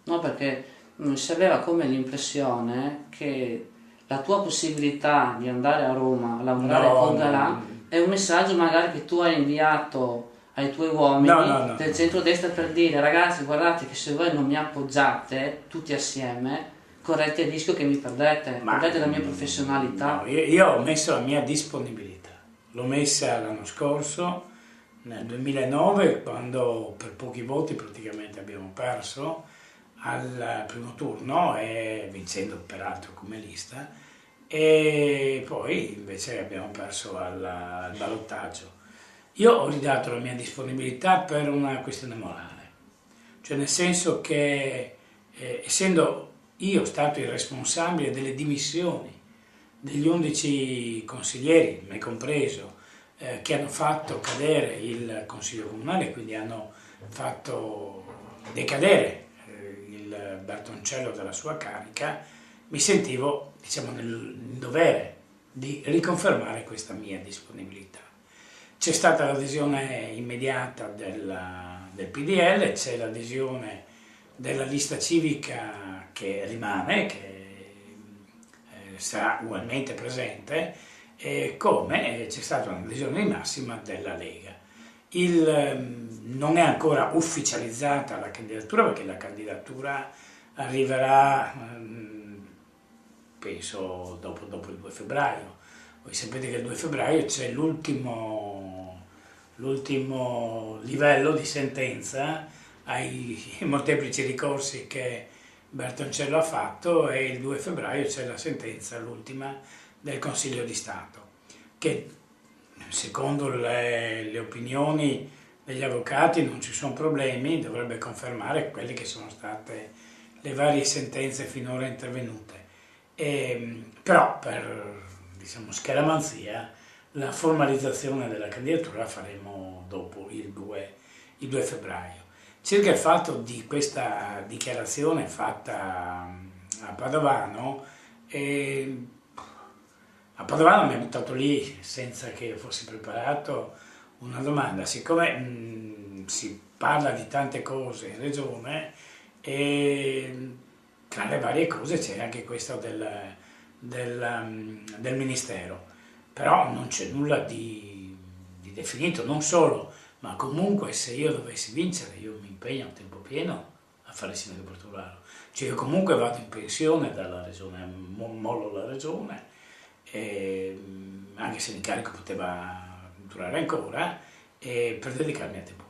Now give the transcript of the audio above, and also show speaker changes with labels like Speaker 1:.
Speaker 1: No, perché si aveva come l'impressione che la tua possibilità di andare a Roma a lavorare
Speaker 2: No,
Speaker 1: con Galà è un messaggio magari che tu hai inviato ai tuoi
Speaker 2: no, no,
Speaker 1: uomini
Speaker 2: no,
Speaker 1: del
Speaker 2: no, no.
Speaker 1: centrodestra per dire ragazzi guardate che se voi non mi appoggiate tutti assieme correte il rischio che mi perdete,
Speaker 2: Ma
Speaker 1: perdete la mia professionalità.
Speaker 2: no, io ho messo la mia disponibilità, l'ho messa l'anno scorso, nel 2009, quando per pochi voti praticamente abbiamo perso al primo turno, e vincendo peraltro come lista, e poi invece abbiamo perso al ballottaggio. Io ho ridato la mia disponibilità per una questione morale, cioè nel senso che essendo io stato il responsabile delle dimissioni degli 11 consiglieri, me compreso, che hanno fatto cadere il Consiglio Comunale, quindi hanno fatto decadere il Bertoncello dalla sua carica, mi sentivo, diciamo, nel dovere di riconfermare questa mia disponibilità. C'è stata l'adesione immediata del PDL, c'è l'adesione della lista civica che rimane, che sarà ugualmente presente, come c'è stata un'adesione di massima della Lega. Non è ancora ufficializzata la candidatura perché la candidatura arriverà, penso, dopo il 2 febbraio. Voi sapete che il 2 febbraio c'è l'ultimo livello di sentenza ai molteplici ricorsi che Bertoncello ha fatto, e il 2 febbraio c'è la sentenza, l'ultima, del Consiglio di Stato, che secondo le opinioni degli avvocati non ci sono problemi, dovrebbe confermare quelle che sono state le varie sentenze finora intervenute. Però per, diciamo, scaramanzia la formalizzazione della candidatura la faremo dopo il 2 febbraio. Circa il fatto di questa dichiarazione fatta a Padovano, a Padovano mi ha buttato lì senza che io fossi preparato una domanda, siccome si parla di tante cose in regione, e tra le varie cose c'è anche questo del Ministero, però non c'è nulla di definito, non solo, ma comunque se io dovessi vincere io mi impegno a tempo pieno a fare il sindaco di Portogruaro, cioè io comunque vado in pensione dalla regione, mollo la regione, anche se l'incarico poteva durare ancora, per dedicarmi a tempo